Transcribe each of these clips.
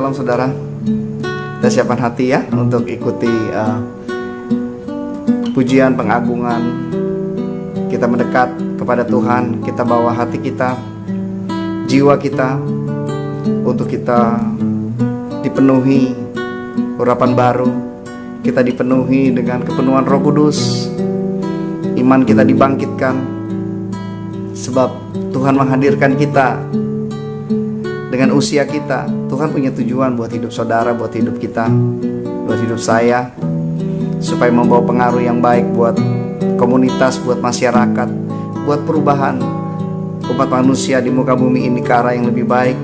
Shalom saudara. Kita siapkan hati ya untuk ikuti pujian pengagungan. Kita mendekat kepada Tuhan. Kita bawa hati kita, jiwa kita, untuk kita dipenuhi urapan baru. Kita dipenuhi dengan kepenuhan Roh Kudus. Iman kita dibangkitkan, sebab Tuhan menghadirkan kita dengan usia kita. Tuhan punya tujuan buat hidup saudara, buat hidup kita, buat hidup saya, supaya membawa pengaruh yang baik buat komunitas, buat masyarakat, buat perubahan umat manusia di muka bumi ini ke arah yang lebih baik,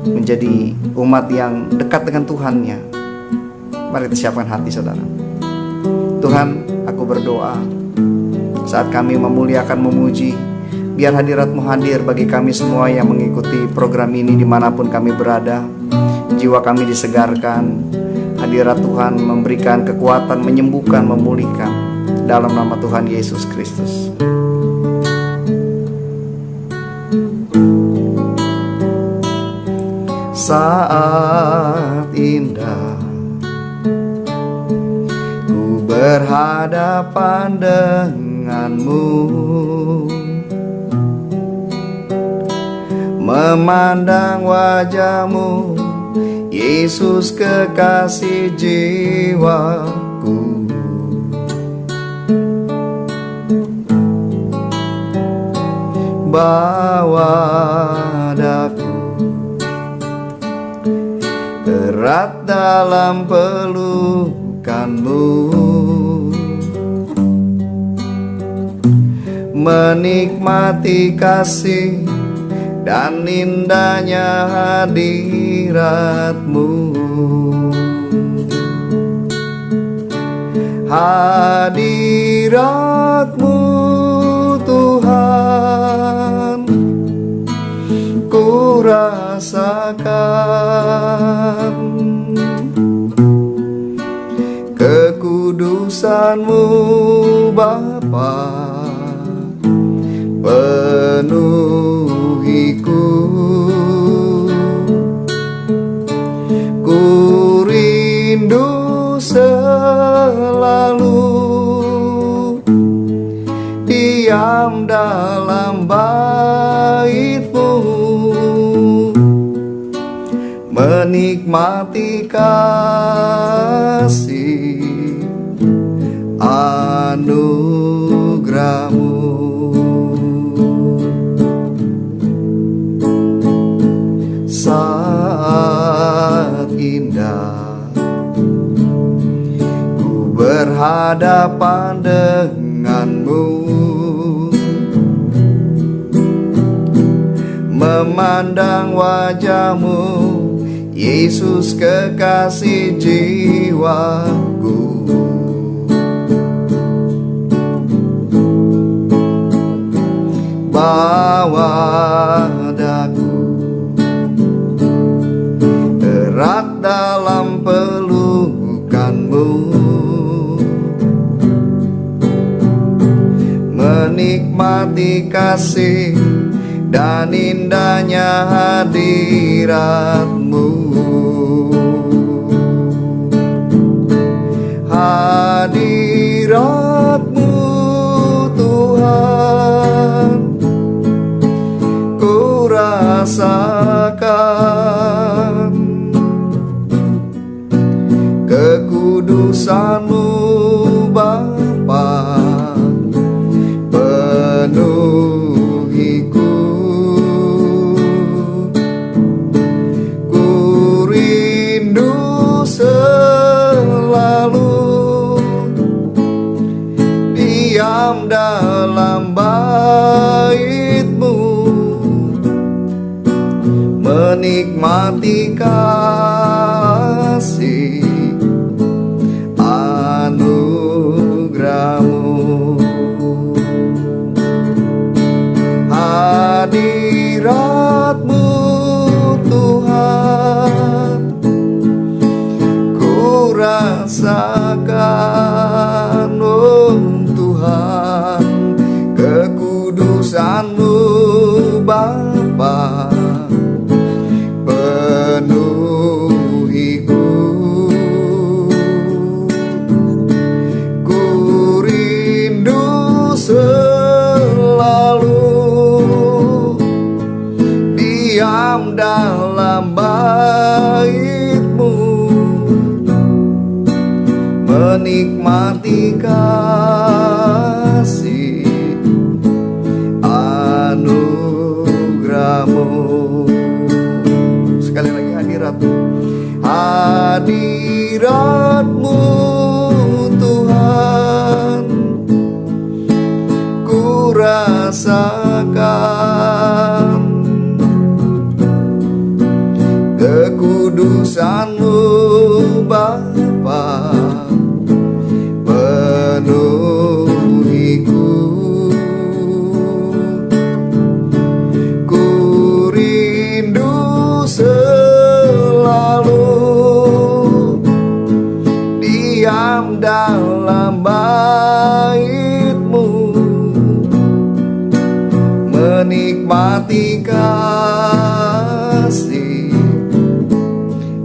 menjadi umat yang dekat dengan Tuhannya. Mari kita siapkan hati saudara. Tuhan, aku berdoa saat kami memuliakan, memuji, biar hadirat-Mu hadir bagi kami semua yang mengikuti program ini dimanapun kami berada. Jiwa kami disegarkan, hadirat Tuhan memberikan kekuatan, menyembuhkan, memulihkan, dalam nama Tuhan Yesus Kristus. Saat indah ku berhadapan denganmu, memandang wajah-Mu, Yesus kekasih jiwaku. Bawa daku erat dalam pelukan-Mu, menikmati kasih dan indahnya hadirat-Mu. Hadirat-Mu Tuhan, ku rasakan kekudusan-Mu Bapa, penuhiku. Ku rindu selalu diam dalam bait-Mu, menikmati kasih anugerah-Mu. Saat indah ku berhadapan dengan-Mu, memandang wajah-Mu, Yesus kekasih jiwaku. Bawa daku erat dalam pelukan-Mu, menikmati kasih dan indahnya hadirat-Mu. Hadirat-Mu Tuhan, ku rasakan kekudusan-Mu Bapa, penuhiku. Ku rindu selalu diam dalam bait-Mu, menikmati kasih anugerah-Mu. Hadirat-Mu Tuhan, ku rasakan, oh Tuhan, kekudusan-Mu Bapa, penuh diam dalam bait-Mu, menikmati kasih anugerah-Mu. Sekali lagi, hadirat-Mu Tuhan, ku rasakan kekudusan-Mu Bapa, penuhiku. Ku rindu selalu diam dalam bait-Mu, menikmati kasih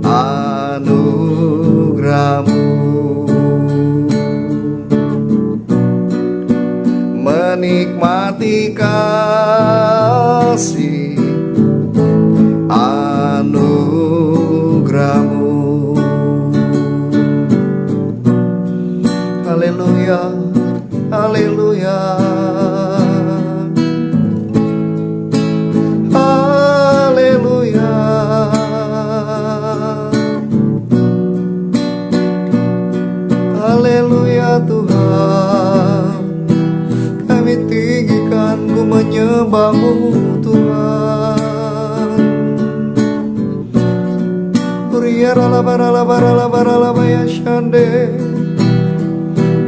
anugerah-Mu, menikmati kasih anugerah-Mu. Haleluya, haleluya, haleluya. Haleluya Tuhan, kami tinggikan, ku menyembah-Mu Tuhan. Uriara la bara la bara la bara la baya shande,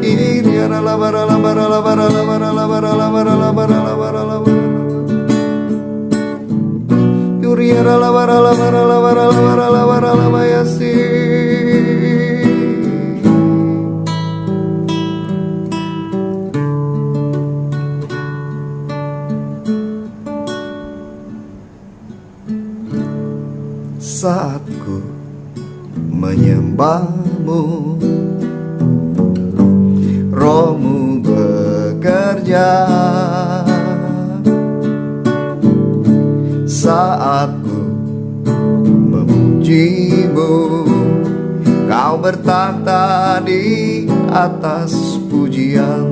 kiriara la bara la bara la bara la bara la bara la bara la bara la bara la bara. Uriara la bara la bara la bara la bara la bara la baya si. Saat ku menyembah-Mu, Roh-Mu bekerja. Saat ku memuji-Mu, Kau bertakhta di atas pujian.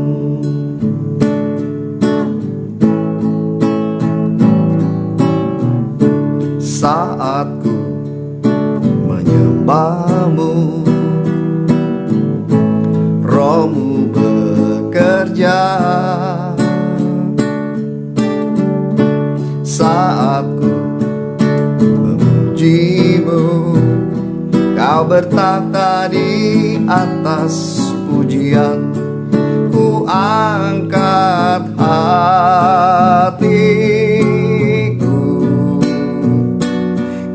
Saat ku menyembah-Mu, Roh-Mu bekerja. Saat ku memuji-Mu, Kau bertakhta di atas pujian. Ku angkat hatiku,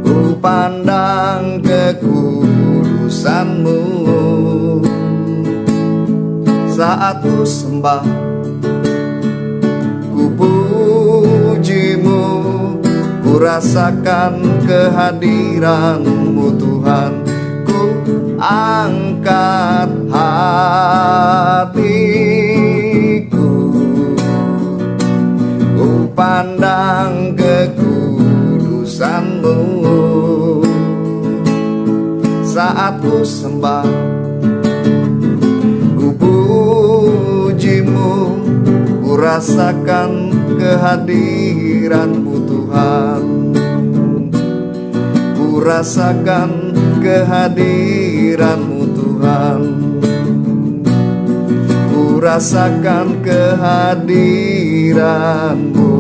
ku pandang kekudusan-Mu. Saat ku sembah, ku puji-Mu, ku rasakan kehadiran-Mu Tuhan. Ku angkat hatiku, ku pandang kekudusan-Mu. Saat ku sembah, ku puji-Mu, ku rasakan kehadiran-Mu Tuhan. Ku rasakan kehadiran-Mu Tuhan. Ku rasakan kehadiran-Mu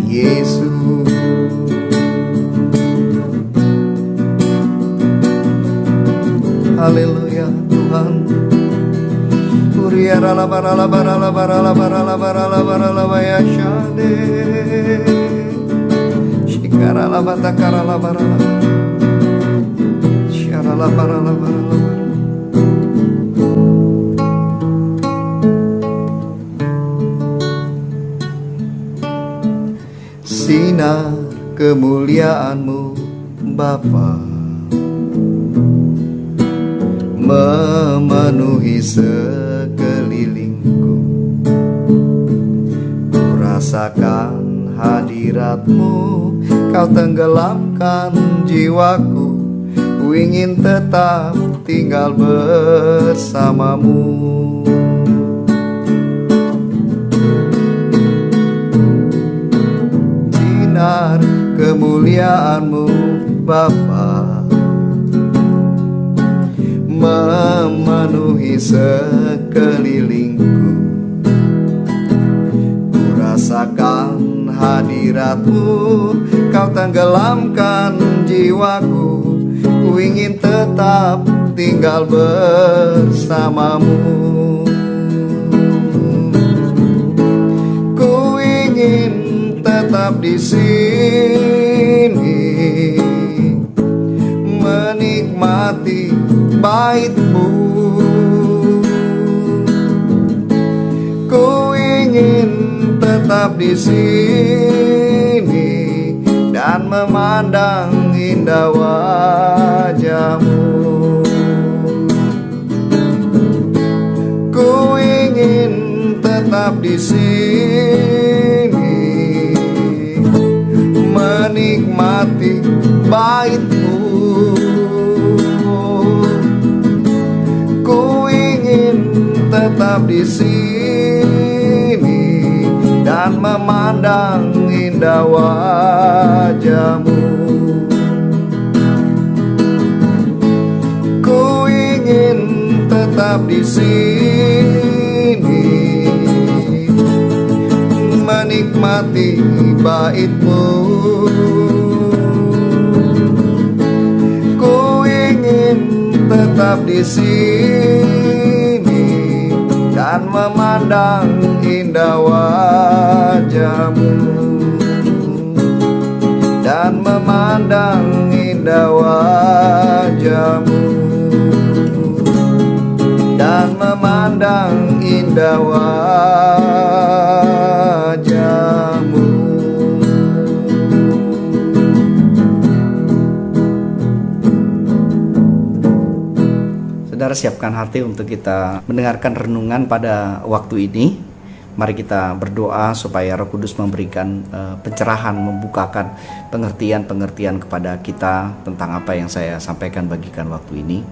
Yesus. Haleluya Tuhan. Uriara la bara la bara la bara la bara la bara la bara la baya shade. Shikara la bata kara la bara la. Shara la bara la bara la bara. Sinar kemuliaan-Mu Bapa memenuhi sekelilingku. Ku rasakan hadirat-Mu. Kau tenggelamkan jiwaku, ku ingin tetap tinggal bersama-Mu. Sinar kemuliaan-Mu Bapa memenuhi sekelilingku. Ku rasakan hadirat-Mu, Kau tenggelamkan jiwaku, ku ingin tetap tinggal bersama-Mu. Ku ingin tetap di sini, menikmati bait-Mu. Ku ingin tetap di sini dan memandang indah wajah-Mu. Ku ingin tetap di sini, menikmati bait-Mu. Ku ingin tetap di sini dan memandang indah wajah-Mu. Ku ingin tetap di sini, menikmati bait-Mu. Ku ingin tetap di sini dan memandang indah wajah-Mu, dan memandang indah wajah-Mu, dan memandang indah wajah-Mu. Saudara, siapkan hati untuk kita mendengarkan renungan pada waktu ini. Mari kita berdoa supaya Roh Kudus memberikan pencerahan, membukakan pengertian-pengertian kepada kita tentang apa yang saya sampaikan bagikan waktu ini.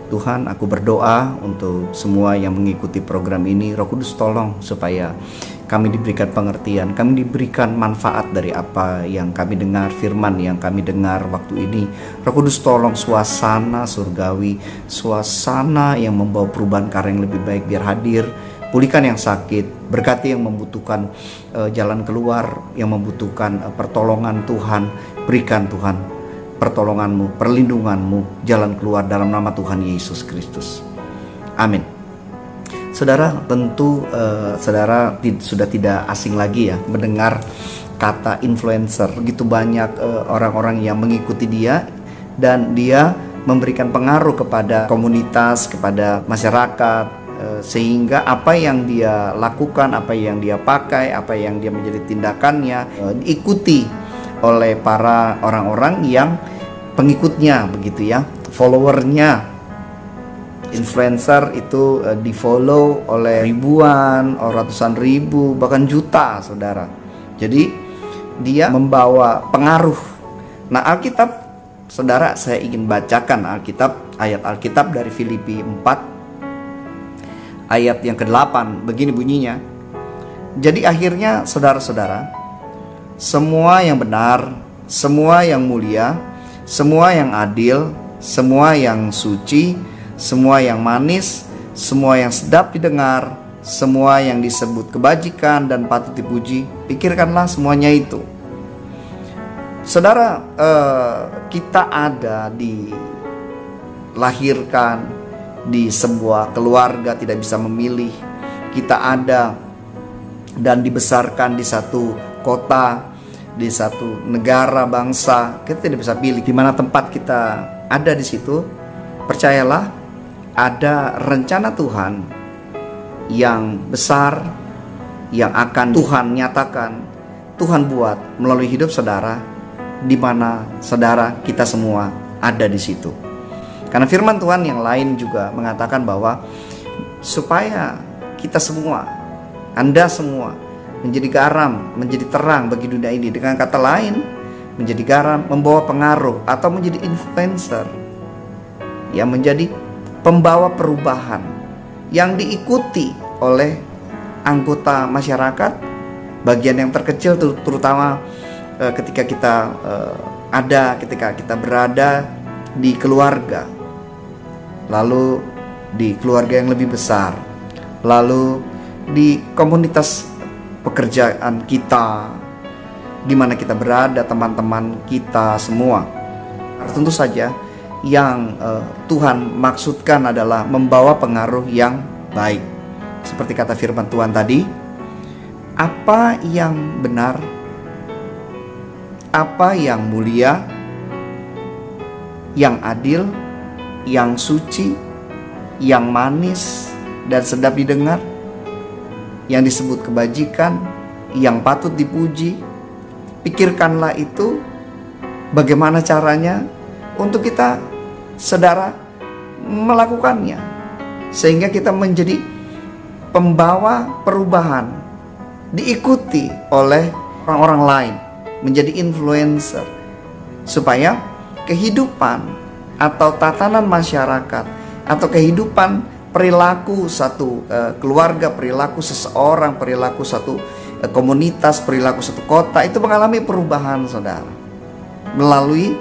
Tuhan, aku berdoa untuk semua yang mengikuti program ini. Roh Kudus tolong supaya kami diberikan pengertian, kami diberikan manfaat dari apa yang kami dengar, firman yang kami dengar waktu ini. Roh Kudus tolong suasana surgawi, suasana yang membawa perubahan karya yang lebih baik biar hadir. Pulihkan yang sakit, berkati yang membutuhkan jalan keluar, yang membutuhkan pertolongan Tuhan. Berikan Tuhan pertolongan-Mu, perlindungan-Mu, jalan keluar dalam nama Tuhan Yesus Kristus. Amin. Saudara, tentu saudara sudah tidak asing lagi ya mendengar kata influencer. Begitu banyak orang-orang yang mengikuti dia, dan dia memberikan pengaruh kepada komunitas, kepada masyarakat, sehingga apa yang dia lakukan, apa yang dia pakai, apa yang dia menjadi tindakannya diikuti oleh para orang-orang yang pengikutnya, begitu ya, followernya. Influencer itu di-follow oleh ribuan, ratusan ribu, bahkan juta, saudara. Jadi dia membawa pengaruh. Nah, Alkitab, saudara, saya ingin bacakan Alkitab, ayat Alkitab dari Filipi 4 ayat yang ke-8. Begini bunyinya. Jadi akhirnya saudara-saudara, semua yang benar, semua yang mulia, semua yang adil, semua yang suci, semua yang manis, semua yang sedap didengar, semua yang disebut kebajikan dan patut dipuji, pikirkanlah semuanya itu. Saudara, kita dilahirkan di sebuah keluarga, tidak bisa memilih. Kita ada dan dibesarkan di satu kota, di satu negara, bangsa. Kita tidak bisa pilih di mana tempat kita ada di situ. Percayalah, ada rencana Tuhan yang besar yang akan Tuhan nyatakan, Tuhan buat melalui hidup saudara, di mana saudara, kita semua ada di situ. Karena firman Tuhan yang lain juga mengatakan bahwa supaya kita semua, Anda semua menjadi garam, menjadi terang bagi dunia ini. Dengan kata lain, menjadi garam, membawa pengaruh atau menjadi influencer yang menjadi pembawa perubahan yang diikuti oleh anggota masyarakat, bagian yang terkecil, terutama ketika kita berada di keluarga, lalu di keluarga yang lebih besar, lalu di komunitas pekerjaan kita, di mana kita berada, teman-teman kita semua. Tentu saja yang Tuhan maksudkan adalah membawa pengaruh yang baik. Seperti kata firman Tuhan tadi, apa yang benar, apa yang mulia, yang adil, yang suci, yang manis dan sedap didengar, yang disebut kebajikan, yang patut dipuji, pikirkanlah itu. Bagaimana caranya untuk kita, saudara, melakukannya, sehingga kita menjadi pembawa perubahan, diikuti oleh orang-orang lain, menjadi influencer, supaya kehidupan atau tatanan masyarakat atau kehidupan perilaku satu keluarga, perilaku seseorang, perilaku satu komunitas, perilaku satu kota itu mengalami perubahan, saudara, melalui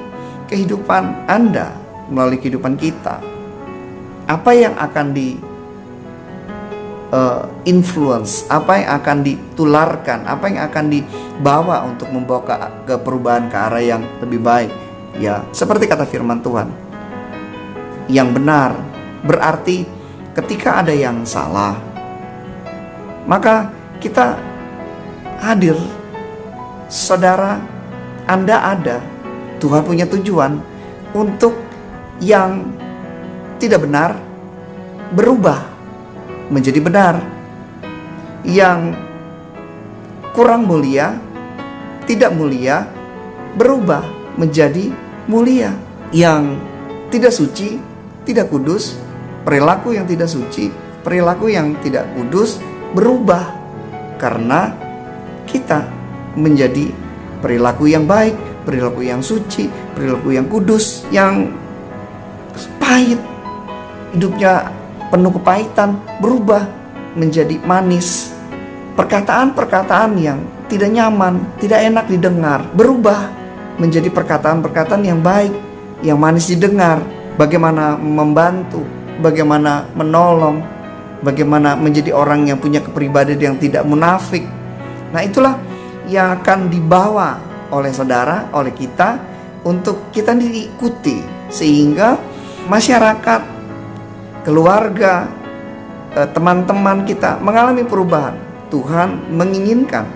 kehidupan Anda, melalui kehidupan kita. Apa yang akan di influence, apa yang akan ditularkan, apa yang akan dibawa untuk membawa ke perubahan, ke arah yang lebih baik. Ya, seperti kata firman Tuhan, yang benar berarti ketika ada yang salah, maka kita hadir. Saudara, Anda ada. Tuhan punya tujuan untuk yang tidak benar berubah menjadi benar, yang kurang mulia, tidak mulia, berubah menjadi mulia, yang tidak suci, tidak kudus, perilaku yang tidak suci, perilaku yang tidak kudus berubah karena kita menjadi perilaku yang baik, perilaku yang suci, perilaku yang kudus, yang pahit, hidupnya penuh kepahitan, berubah menjadi manis. Perkataan-perkataan yang tidak nyaman, tidak enak didengar, berubah menjadi perkataan-perkataan yang baik, yang manis didengar. Bagaimana membantu, bagaimana menolong, bagaimana menjadi orang yang punya kepribadian yang tidak munafik. Nah, itulah yang akan dibawa oleh saudara, oleh kita, untuk kita diikuti, sehingga masyarakat, keluarga, teman-teman kita mengalami perubahan. Tuhan menginginkan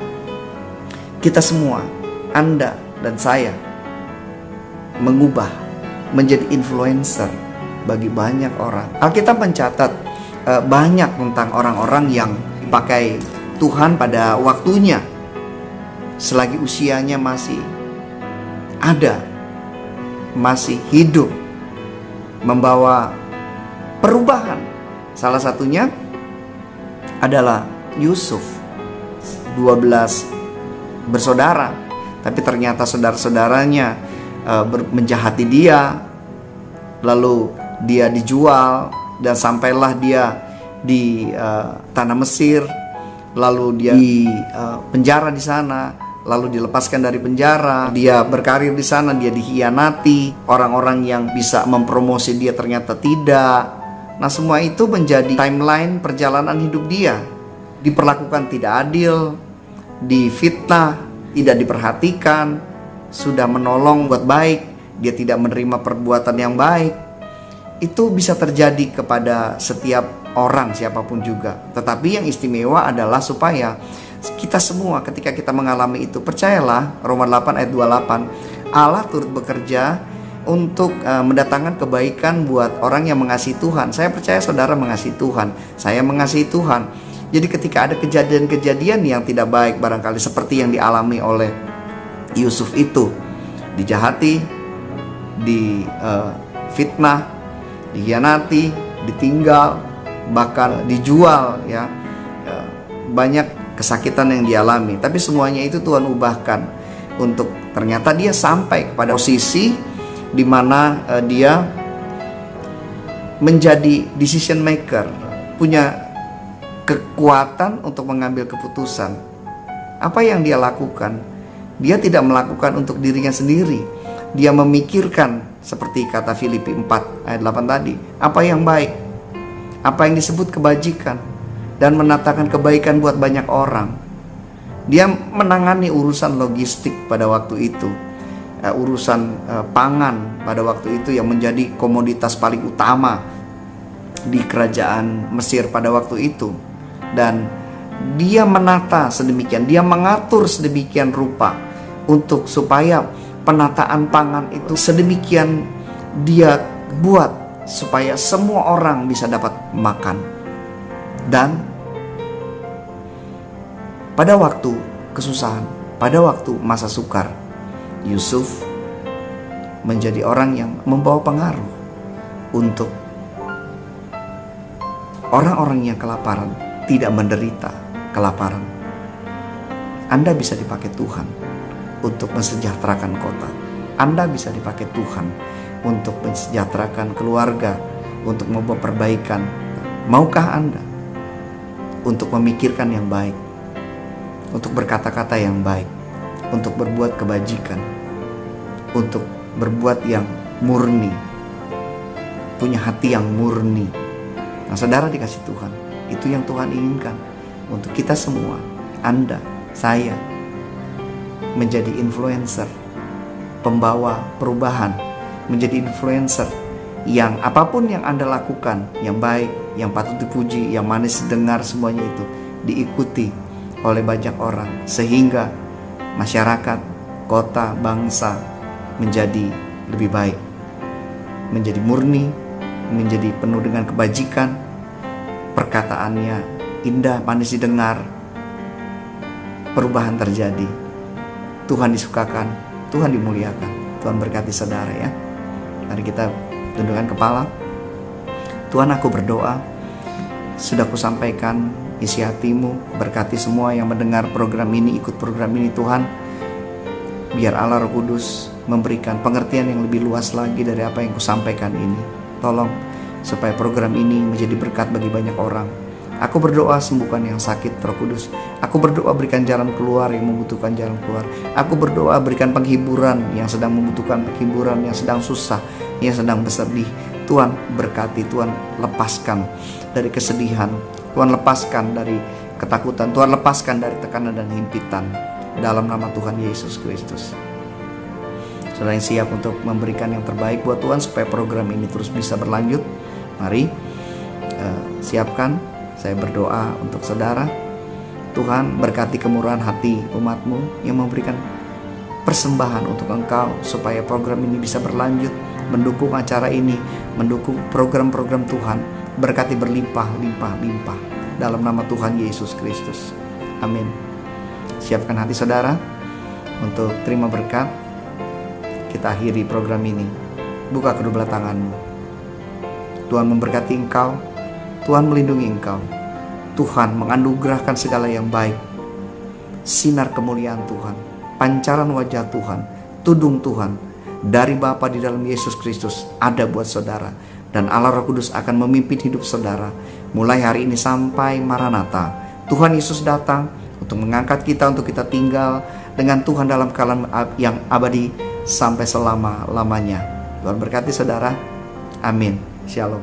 kita semua, Anda dan saya, mengubah menjadi influencer bagi banyak orang. Alkitab mencatat banyak tentang orang-orang yang dipakai Tuhan pada waktunya, selagi usianya masih ada, masih hidup, membawa perubahan. Salah satunya adalah Yusuf. 12 bersaudara, tapi ternyata saudara-saudaranya menjahati dia, lalu dia dijual dan sampailah dia di tanah Mesir, lalu dia di penjara di sana, lalu dilepaskan dari penjara, dia berkarir di sana, dia dikhianati, orang-orang yang bisa mempromosi dia ternyata tidak. Nah, semua itu menjadi timeline perjalanan hidup dia. Diperlakukan tidak adil, difitnah, tidak diperhatikan, sudah menolong buat baik, dia tidak menerima perbuatan yang baik. Itu bisa terjadi kepada setiap orang, siapapun juga. Tetapi yang istimewa adalah supaya kita semua ketika kita mengalami itu, percayalah, Roma 8 ayat 28, Allah turut bekerja untuk mendatangkan kebaikan buat orang yang mengasihi Tuhan. Saya percaya saudara mengasihi Tuhan, saya mengasihi Tuhan. Jadi ketika ada kejadian-kejadian yang tidak baik, barangkali seperti yang dialami oleh Yusuf itu, dijahati, difitnah, dikhianati, ditinggal, bahkan dijual, ya, banyak kesakitan yang dialami. Tapi semuanya itu Tuhan ubahkan untuk ternyata dia sampai kepada posisi di mana dia menjadi decision maker, punya kekuatan untuk mengambil keputusan. Apa yang dia lakukan? Dia tidak melakukan untuk dirinya sendiri. Dia memikirkan seperti kata Filipi 4 ayat 8 tadi, apa yang baik, apa yang disebut kebajikan, dan menatakan kebaikan buat banyak orang. Dia menangani urusan logistik pada waktu itu, urusan pangan pada waktu itu yang menjadi komoditas paling utama di kerajaan Mesir pada waktu itu. Dan dia menata sedemikian, dia mengatur sedemikian rupa untuk supaya penataan pangan itu sedemikian dia buat supaya semua orang bisa dapat makan. Dan pada waktu kesusahan, pada waktu masa sukar, Yusuf menjadi orang yang membawa pengaruh untuk orang-orang yang kelaparan tidak menderita kelaparan. Anda bisa dipakai Tuhan untuk mensejahterakan kota. Anda bisa dipakai Tuhan untuk mensejahterakan keluarga, untuk membawa perbaikan. Maukah Anda untuk memikirkan yang baik, untuk berkata-kata yang baik, untuk berbuat kebajikan, untuk berbuat yang murni, punya hati yang murni? Nah, saudara dikasih Tuhan, itu yang Tuhan inginkan untuk kita semua. Anda, saya, menjadi influencer, pembawa perubahan, menjadi influencer yang apapun yang Anda lakukan, yang baik, yang patut dipuji, yang manis didengar, semuanya itu diikuti oleh banyak orang, sehingga masyarakat, kota, bangsa menjadi lebih baik, menjadi murni, menjadi penuh dengan kebajikan, perkataannya indah, manis didengar, perubahan terjadi, Tuhan disukakan, Tuhan dimuliakan. Tuhan berkati saudara ya. Mari kita tundukkan kepala. Tuhan, aku berdoa, sudah kusampaikan isi hatimu, berkati semua yang mendengar program ini, ikut program ini Tuhan. Biar Allah Roh Kudus memberikan pengertian yang lebih luas lagi dari apa yang kusampaikan ini. Tolong supaya program ini menjadi berkat bagi banyak orang. Aku berdoa sembuhkan yang sakit, Roh Kudus. Aku berdoa berikan jalan keluar yang membutuhkan jalan keluar. Aku berdoa berikan penghiburan yang sedang membutuhkan penghiburan, yang sedang susah, yang sedang bersedih. Tuhan berkati, Tuhan lepaskan dari kesedihan, Tuhan lepaskan dari ketakutan, Tuhan lepaskan dari tekanan dan himpitan. Dalam nama Tuhan Yesus Kristus. Saudara yang siap untuk memberikan yang terbaik buat Tuhan supaya program ini terus bisa berlanjut, mari siapkan. Saya berdoa untuk saudara. Tuhan berkati kemurahan hati umat-Mu yang memberikan persembahan untuk Engkau supaya program ini bisa berlanjut, mendukung acara ini, mendukung program-program Tuhan. Berkati berlimpah-limpah-limpah dalam nama Tuhan Yesus Kristus. Amin. Siapkan hati saudara untuk terima berkat. Kita akhiri program ini. Buka kedua belah tanganmu. Tuhan memberkati engkau, Tuhan melindungi engkau, Tuhan menganugerahkan segala yang baik. Sinar kemuliaan Tuhan, pancaran wajah Tuhan, tudung Tuhan dari Bapa di dalam Yesus Kristus ada buat saudara. Dan Allah Roh Kudus akan memimpin hidup saudara mulai hari ini sampai Maranatha. Tuhan Yesus datang untuk mengangkat kita, untuk kita tinggal dengan Tuhan dalam kalam yang abadi sampai selama-lamanya. Tuhan berkati saudara. Amin. Shalom.